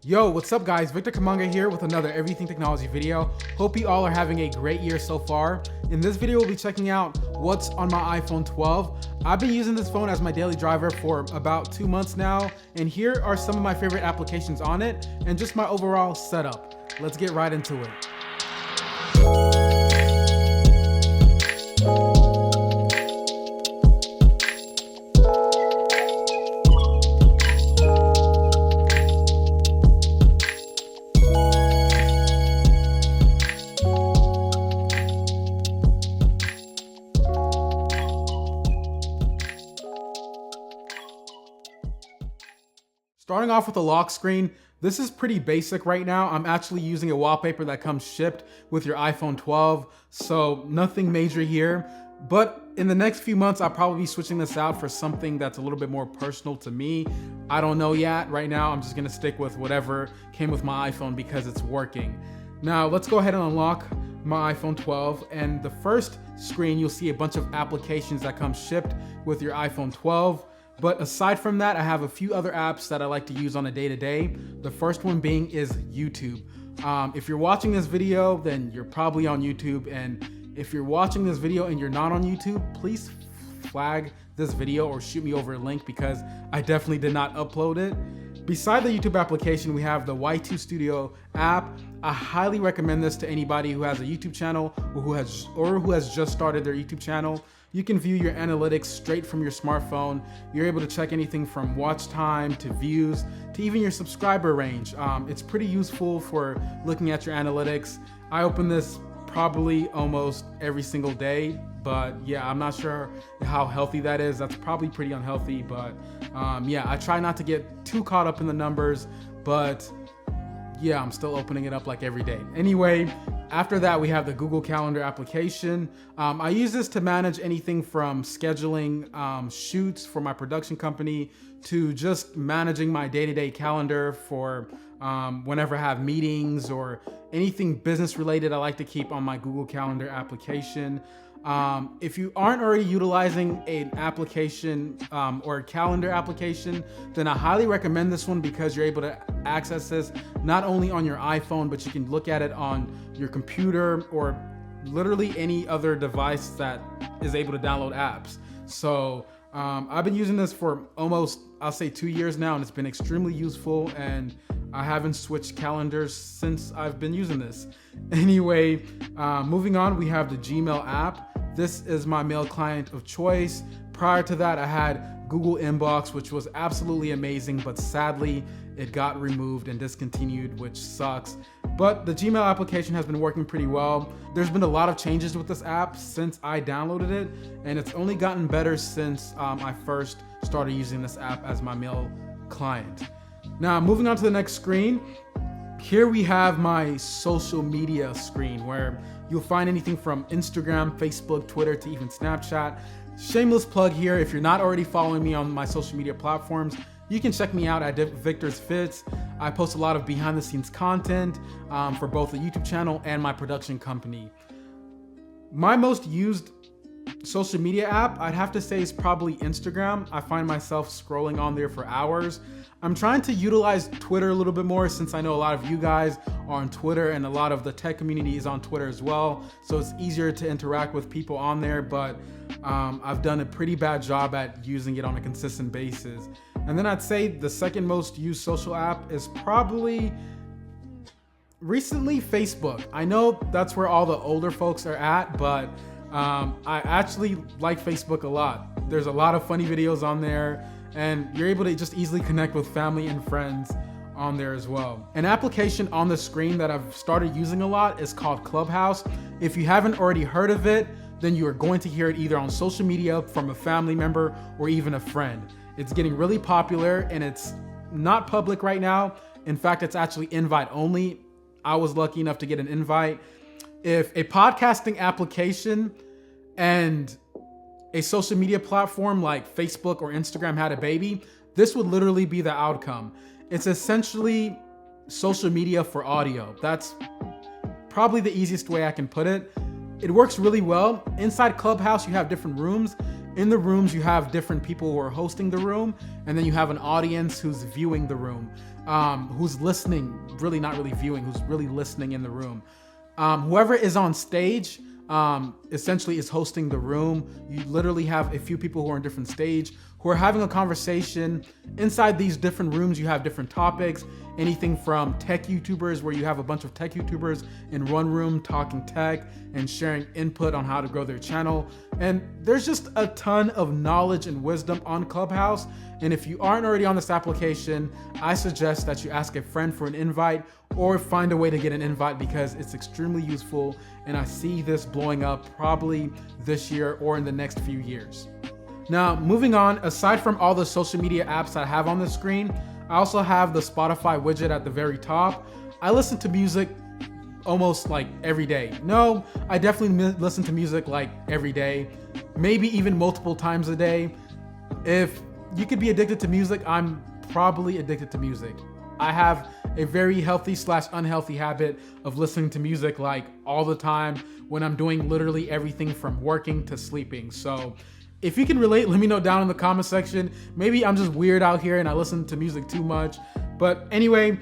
Yo, what's up guys? Victor Kamanga here with another Everything Technology video. Hope you all are having a great year so far. In this video, we'll be checking out what's on my iPhone 12. I've been using this phone as my daily driver for about 2 months now, and here are some of my favorite applications on it and just my overall setup. Let's get right into it. Starting off with the lock screen, this is pretty basic right now. I'm actually using a wallpaper that comes shipped with your iPhone 12, so nothing major here. But in the next few months, I'll probably be switching this out for something that's a little bit more personal to me. I don't know yet. Right now, I'm just gonna stick with whatever came with my iPhone because it's working. Now, let's go ahead and unlock my iPhone 12. And the first screen, you'll see a bunch of applications that come shipped with your iPhone 12. But aside from that, I have a few other apps that I like to use on a day-to-day. The first one being is YouTube. If you're watching this video, then you're probably on YouTube. And if you're watching this video and you're not on YouTube, please flag this video or shoot me over a link because I definitely did not upload it. Beside the YouTube application, we have the Y2 Studio app. I highly recommend this to anybody who has a YouTube channel or who has just started their YouTube channel. You can view your analytics straight from your smartphone. You're able to check anything from watch time to views to even your subscriber range. It's pretty useful for looking at your analytics. I open this probably almost every single day, but yeah, I'm not sure how healthy that is. That's probably pretty unhealthy, but yeah, I try not to get too caught up in the numbers, but yeah, I'm still opening it up like every day. Anyway, after that, we have the Google Calendar application. I use this to manage anything from scheduling shoots for my production company to just managing my day-to-day calendar for whenever I have meetings or anything business related I like to keep on my Google Calendar application. If you aren't already utilizing an application or a calendar application, then I highly recommend this one because you're able to access this not only on your iPhone, but you can look at it on your computer or literally any other device that is able to download apps. So I've been using this for almost, I'll say 2 years now, and it's been extremely useful, and I haven't switched calendars since I've been using this. Anyway, moving on, we have the Gmail app. This is my mail client of choice. Prior to that, I had Google Inbox, which was absolutely amazing, but sadly, it got removed and discontinued, which sucks. But the Gmail application has been working pretty well. There's been a lot of changes with this app since I downloaded it, and it's only gotten better since I first started using this app as my mail client. Now, moving on to the next screen, here we have my social media screen where you'll find anything from Instagram, Facebook, Twitter, to even Snapchat. Shameless plug here, if you're not already following me on my social media platforms, you can check me out at Victor's Fits. I post a lot of behind the scenes content for both the YouTube channel and my production company. My most used social media app, I'd have to say, is probably Instagram. I find myself scrolling on there for hours. I'm trying to utilize Twitter a little bit more since I know a lot of you guys are on Twitter and a lot of the tech community is on Twitter as well. So it's easier to interact with people on there, but I've done a pretty bad job at using it on a consistent basis. And then I'd say the second most used social app is probably recently Facebook. I know that's where all the older folks are at, but I actually like Facebook a lot. There's a lot of funny videos on there, and you're able to just easily connect with family and friends on there as well. An application on the screen that I've started using a lot is called Clubhouse. If you haven't already heard of it, then you are going to hear it either on social media from a family member or even a friend. It's getting really popular and it's not public right now. In fact, it's actually invite only. I was lucky enough to get an invite. If a podcasting application and a social media platform like Facebook or Instagram had a baby, this would literally be the outcome. It's essentially social media for audio. That's probably the easiest way I can put it. It works really well. Inside Clubhouse, you have different rooms. In the rooms, you have different people who are hosting the room, and then you have an audience who's viewing the room. who's listening, really not really viewing, who's really listening in the room. Whoever is on stage essentially is hosting the room. You literally have a few people who are on different stage who are having a conversation. Inside these different rooms, you have different topics, anything from tech YouTubers, where you have a bunch of tech YouTubers in one room talking tech and sharing input on how to grow their channel. And there's just a ton of knowledge and wisdom on Clubhouse. And if you aren't already on this application, I suggest that you ask a friend for an invite or find a way to get an invite, because it's extremely useful. And I see this blowing up probably this year or in the next few years. Now, moving on, aside from all the social media apps I have on the screen, I also have the Spotify widget at the very top. I listen to music almost like every day. No, I definitely listen to music like every day, maybe even multiple times a day. If you could be addicted to music, I'm probably addicted to music. I have a very healthy / unhealthy habit of listening to music like all the time when I'm doing literally everything from working to sleeping. So if you can relate, let me know down in the comment section. Maybe I'm just weird out here and I listen to music too much. But anyway,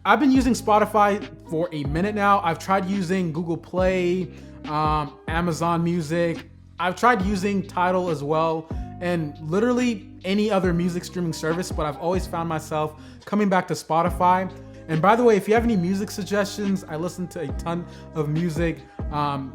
I've been using Spotify for a minute now. I've tried using Google Play, Amazon Music. I've tried using Tidal as well, and literally any other music streaming service, but I've always found myself coming back to Spotify. And by the way, if you have any music suggestions, I listen to a ton of music,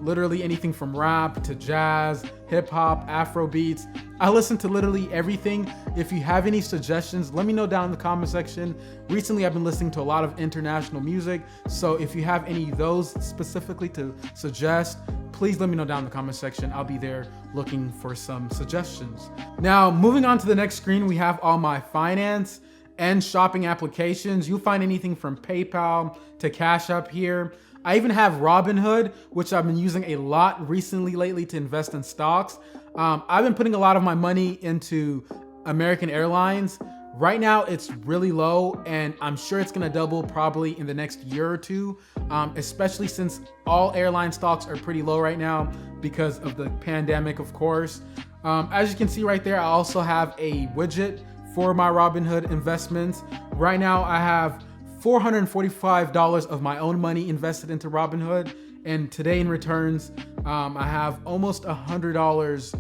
literally anything from rap to jazz, hip hop, Afro beats. I listen to literally everything. If you have any suggestions, let me know down in the comment section. Recently, I've been listening to a lot of international music. So if you have any of those specifically to suggest, please let me know down in the comment section. I'll be there looking for some suggestions. Now, moving on to the next screen, we have all my finance and shopping applications. You'll find anything from PayPal to Cash App here. I even have Robinhood, which I've been using a lot recently lately to invest in stocks. I've been putting a lot of my money into American Airlines. Right now it's really low, and I'm sure it's gonna double probably in the next year or two, especially since all airline stocks are pretty low right now because of the pandemic, of course. As you can see right there, I also have a widget for my Robinhood investments. Right now I have $445 of my own money invested into Robinhood, and today in returns, I have almost $100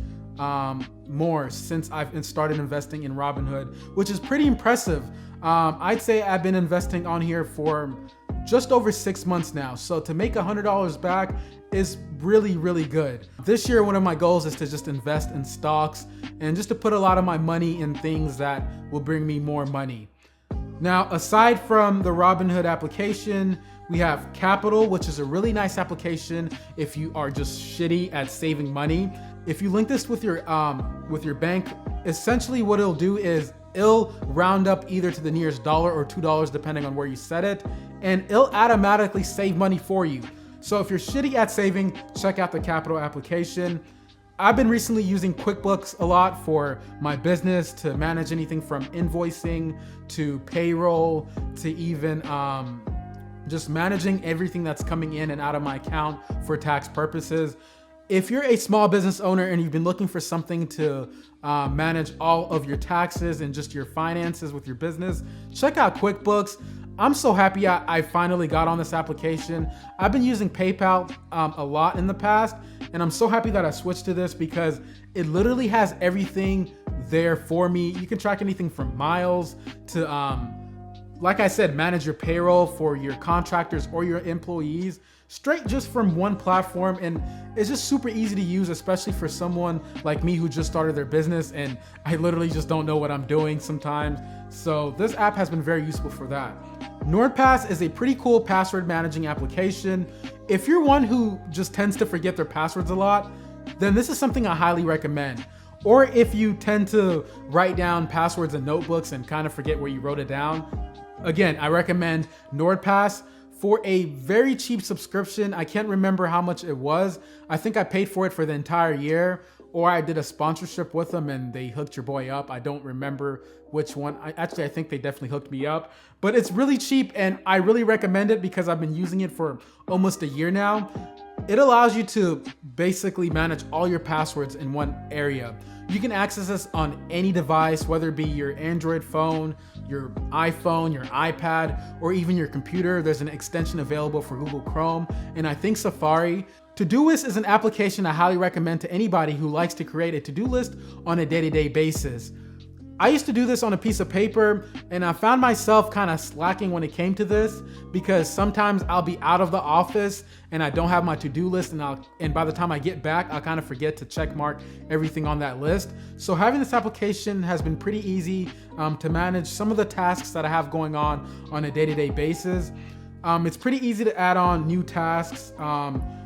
more since I've started investing in Robinhood, which is pretty impressive. I'd say I've been investing on here for just over 6 months now. So to make $100 back is really, really good. This year, one of my goals is to just invest in stocks and just to put a lot of my money in things that will bring me more money. Now, aside from the Robinhood application, we have Capital, which is a really nice application if you are just shitty at saving money. If you link this with your bank, essentially what it'll do is it'll round up either to the nearest dollar or $2 depending on where you set it, and it'll automatically save money for you. So if you're shitty at saving, check out the Capital application. I've been recently using QuickBooks a lot for my business to manage anything from invoicing to payroll to even just managing everything that's coming in and out of my account for tax purposes. If you're a small business owner and you've been looking for something to manage all of your taxes and just your finances with your business, check out QuickBooks. I'm so happy I finally got on this application. I've been using PayPal a lot in the past, and I'm so happy that I switched to this because it literally has everything there for me. You can track anything from miles to, like I said, manage your payroll for your contractors or your employees straight just from one platform. And it's just super easy to use, especially for someone like me who just started their business and I literally just don't know what I'm doing sometimes. So this app has been very useful for that. NordPass is a pretty cool password managing application. If you're one who just tends to forget their passwords a lot, then this is something I highly recommend. Or if you tend to write down passwords in notebooks and kind of forget where you wrote it down, again, I recommend NordPass. For a very cheap subscription, I can't remember how much it was. I think I paid for it for the entire year, or I did a sponsorship with them and they hooked your boy up. I don't remember which one. I think they definitely hooked me up, but it's really cheap and I really recommend it because I've been using it for almost a year now. It allows you to basically manage all your passwords in one area. You can access this on any device, whether it be your Android phone, your iPhone, your iPad, or even your computer. There's an extension available for Google Chrome, and I think Safari. Todoist is an application I highly recommend to anybody who likes to create a to-do list on a day-to-day basis. I used to do this on a piece of paper, and I found myself kind of slacking when it came to this because sometimes I'll be out of the office and I don't have my to-do list, and by the time I get back, I'll kind of forget to check mark everything on that list. So having this application has been pretty easy to manage some of the tasks that I have going on a day-to-day basis. It's pretty easy to add on new tasks.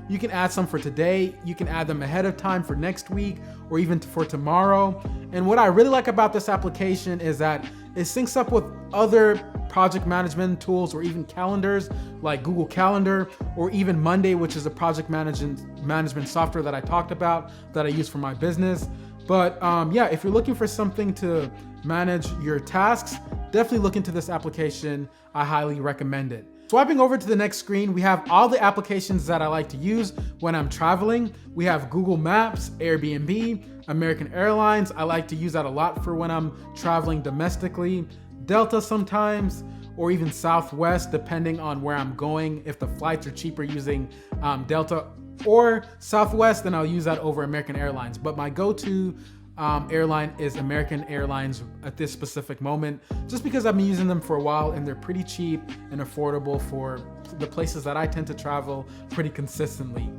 You can add some for today, you can add them ahead of time for next week, or even for tomorrow. And what I really like about this application is that it syncs up with other project management tools or even calendars like Google Calendar or even Monday, which is a project management software that I talked about that I use for my business. But yeah, if you're looking for something to manage your tasks, definitely look into this application. I highly recommend it. Swiping over to the next screen, we have all the applications that I like to use when I'm traveling. We have Google Maps, Airbnb, American Airlines. I like to use that a lot for when I'm traveling domestically. Delta sometimes, or even Southwest, depending on where I'm going. If the flights are cheaper using Delta or Southwest, then I'll use that over American Airlines. But my go-to airline is American Airlines at this specific moment, just because I've been using them for a while and they're pretty cheap and affordable for the places that I tend to travel pretty consistently.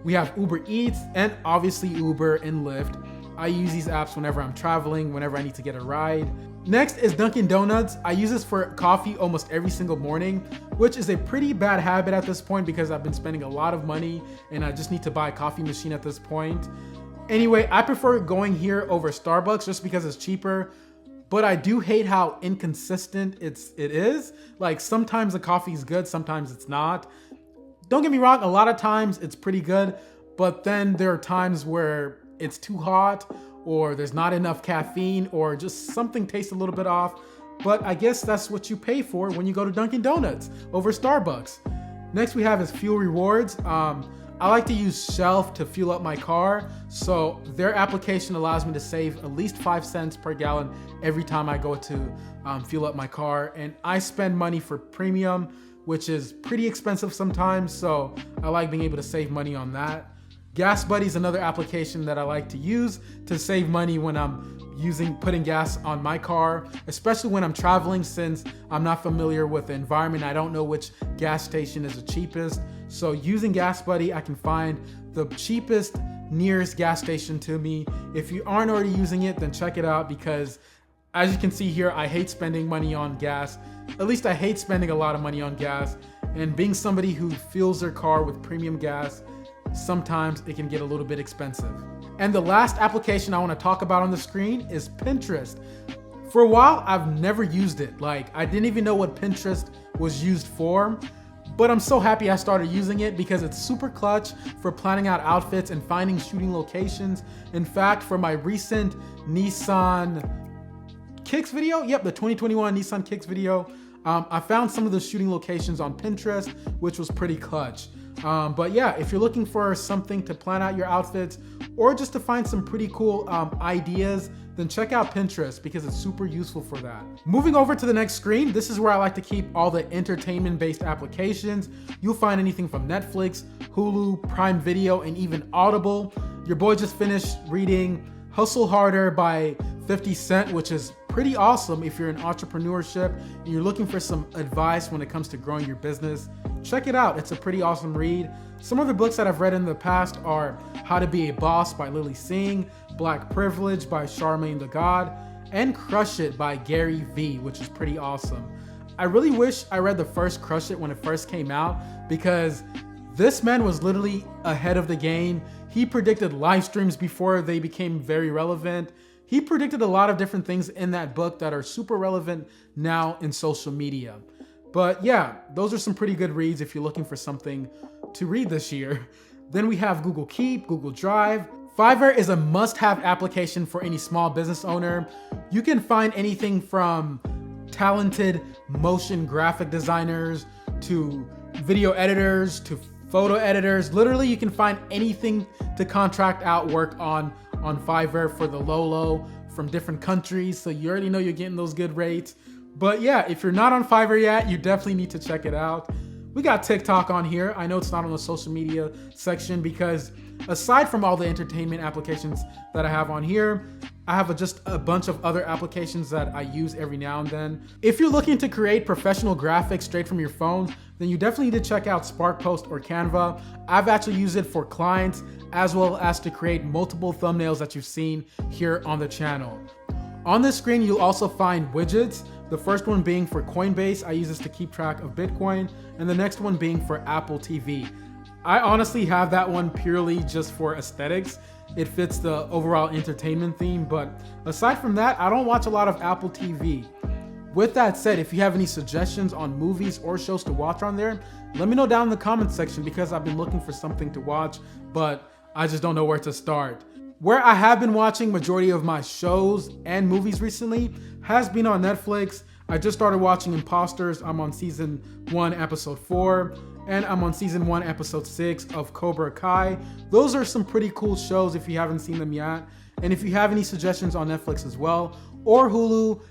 We have Uber Eats and obviously Uber and Lyft. I use these apps whenever I'm traveling, whenever I need to get a ride. Next is Dunkin' Donuts. I use this for coffee almost every single morning, which is a pretty bad habit at this point because I've been spending a lot of money and I just need to buy a coffee machine at this point. Anyway, I prefer going here over Starbucks just because it's cheaper, but I do hate how inconsistent it is. Like sometimes the coffee is good, sometimes it's not. Don't get me wrong, a lot of times it's pretty good, but then there are times where it's too hot or there's not enough caffeine or just something tastes a little bit off. But I guess that's what you pay for when you go to Dunkin' Donuts over Starbucks. Next we have is fuel rewards. I like to use Shelf to fuel up my car, so their application allows me to save at least 5 cents per gallon every time I go to fuel up my car. And I spend money for premium, which is pretty expensive sometimes, so I like being able to save money on that. Gas Buddy is another application that I like to use to save money when I'm putting gas on my car, especially when I'm traveling, since I'm not familiar with the environment. I don't know which gas station is the cheapest. So using Gas Buddy, I can find the cheapest nearest gas station to me. If you aren't already using it, then check it out, because as you can see here, I hate spending money on gas. At least I hate spending a lot of money on gas. And being somebody who fuels their car with premium gas, sometimes it can get a little bit expensive. And the last application I want to talk about on the screen is Pinterest. For a while, I've never used it. Like, I didn't even know what Pinterest was used for, but I'm so happy I started using it because it's super clutch for planning out outfits and finding shooting locations. In fact, for my recent Nissan Kicks video, the 2021 Nissan Kicks video, I found some of the shooting locations on Pinterest, which was pretty clutch. But yeah, if you're looking for something to plan out your outfits or just to find some pretty cool ideas, then check out Pinterest because it's super useful for that. Moving over to the next screen, this is where I like to keep all the entertainment-based applications. You'll find anything from Netflix, Hulu, Prime Video, and even Audible. Your boy just finished reading Hustle Harder by 50 Cent, which is pretty awesome if you're in entrepreneurship and you're looking for some advice when it comes to growing your business. Check it out, it's a pretty awesome read. Some other books that I've read in the past are How to Be a Boss by Lily Singh, Black Privilege by Charmaine the God, and Crush It by Gary Vee, which is pretty awesome. I really wish I read the first Crush It when it first came out, because this man was literally ahead of the game. He predicted live streams before they became very relevant. He predicted a lot of different things in that book that are super relevant now in social media. But yeah, those are some pretty good reads if you're looking for something to read this year. Then we have Google Keep, Google Drive. Fiverr is a must-have application for any small business owner. You can find anything from talented motion graphic designers to video editors to photo editors. Literally, you can find anything to contract out work on Fiverr for the low from different countries. So you already know you're getting those good rates. But yeah, if you're not on Fiverr yet, you definitely need to check it out. We got TikTok on here. I know it's not on the social media section because aside from all the entertainment applications that I have on here, I have just a bunch of other applications that I use every now and then. If you're looking to create professional graphics straight from your phone, then you definitely need to check out Spark Post or Canva. I've actually used it for clients as well as to create multiple thumbnails that you've seen here on the channel. On this screen, you'll also find widgets. The first one being for Coinbase. I use this to keep track of Bitcoin, and the next one being for Apple TV. I honestly have that one purely just for aesthetics. It fits the overall entertainment theme, but aside from that, I don't watch a lot of Apple TV. With that said, if you have any suggestions on movies or shows to watch on there, let me know down in the comments section because I've been looking for something to watch, but I just don't know where to start. Where I have been watching majority of my shows and movies recently has been on Netflix. I just started watching Imposters. I'm on season 1, episode 4, and I'm on season 1, episode 6 of Cobra Kai. Those are some pretty cool shows if you haven't seen them yet. And if you have any suggestions on Netflix as well, or Hulu,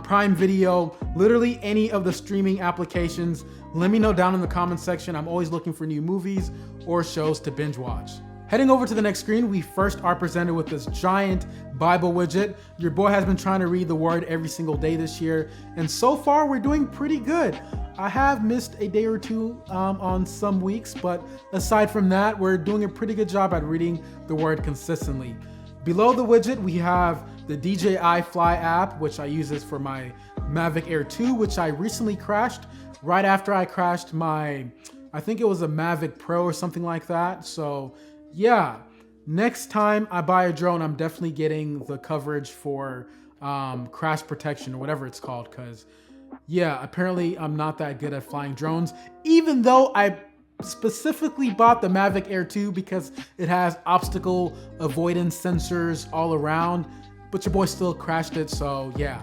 Prime Video, literally any of the streaming applications, let me know down in the comments section. I'm always looking for new movies or shows to binge watch. Heading over to the next screen, we first are presented with this giant Bible widget. Your boy has been trying to read the word every single day this year, and so far we're doing pretty good. I have missed a day or two on some weeks, but aside from that, we're doing a pretty good job at reading the word consistently. Below the widget, we have the DJI Fly app, which I use this for my Mavic Air 2, which I recently crashed right after I crashed my, I think it was a Mavic Pro or something like that. So yeah, next time I buy a drone, I'm definitely getting the coverage for crash protection or whatever it's called, because yeah, apparently I'm not that good at flying drones, even though I specifically bought the Mavic Air 2 because it has obstacle avoidance sensors all around, but your boy still crashed it, so yeah.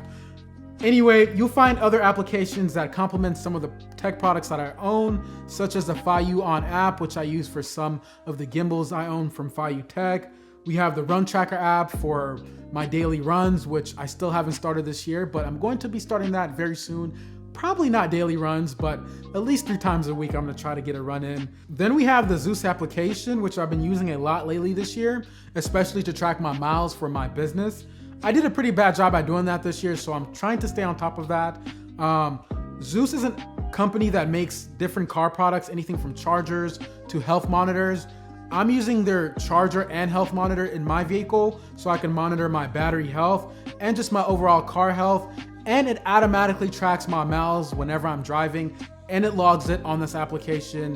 Anyway, you'll find other applications that complement some of the tech products that I own, such as the Fiyu On app, which I use for some of the gimbals I own from Fiyu Tech. We have the Run Tracker app for my daily runs, which I still haven't started this year, but I'm going to be starting that very soon. Probably not daily runs, but at least 3 times a week I'm gonna try to get a run in. Then we have the Zeus application, which I've been using a lot lately this year, especially to track my miles for my business. I did a pretty bad job at doing that this year, so I'm trying to stay on top of that. Zeus is a company that makes different car products, anything from chargers to health monitors. I'm using their charger and health monitor in my vehicle so I can monitor my battery health and just my overall car health. And it automatically tracks my miles whenever I'm driving, and it logs it on this application,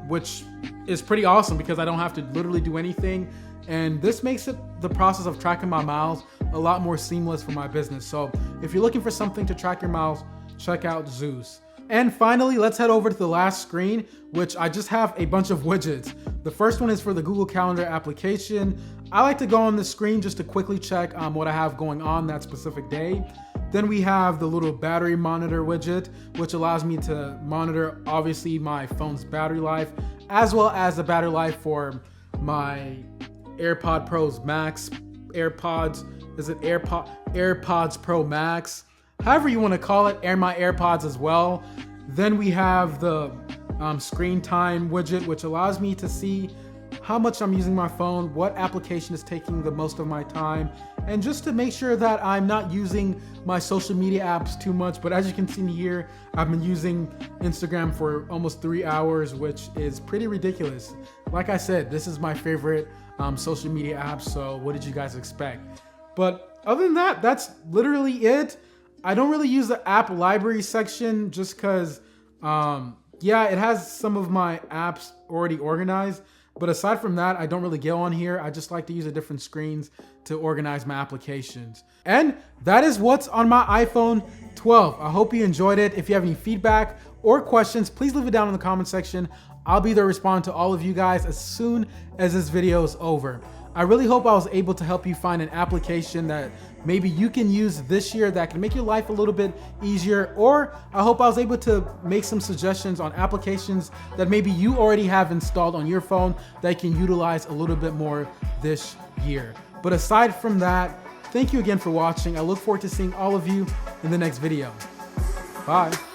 which is pretty awesome because I don't have to literally do anything. And this makes the process of tracking my miles a lot more seamless for my business. So if you're looking for something to track your miles, check out Zeus. And finally, let's head over to the last screen, which I just have a bunch of widgets. The first one is for the Google Calendar application. I like to go on the screen just to quickly check what I have going on that specific day. Then we have the little battery monitor widget, which allows me to monitor obviously my phone's battery life, as well as the battery life for my AirPod Pros Max, AirPods Pro Max, however you want to call it, my AirPods as well. Then we have the screen time widget, which allows me to see how much I'm using my phone, what application is taking the most of my time, and just to make sure that I'm not using my social media apps too much. But as you can see here, I've been using Instagram for almost 3 hours, which is pretty ridiculous. Like I said, this is my favorite social media app, so what did you guys expect? But other than that, that's literally it. I don't really use the app library section just because, yeah, it has some of my apps already organized. But aside from that, I don't really go on here. I just like to use the different screens to organize my applications. And that is what's on my iPhone 12. I hope you enjoyed it. If you have any feedback or questions, please leave it down in the comment section. I'll be there to respond to all of you guys as soon as this video is over. I really hope I was able to help you find an application that maybe you can use this year that can make your life a little bit easier, or I hope I was able to make some suggestions on applications that maybe you already have installed on your phone that you can utilize a little bit more this year. But aside from that, thank you again for watching. I look forward to seeing all of you in the next video. Bye.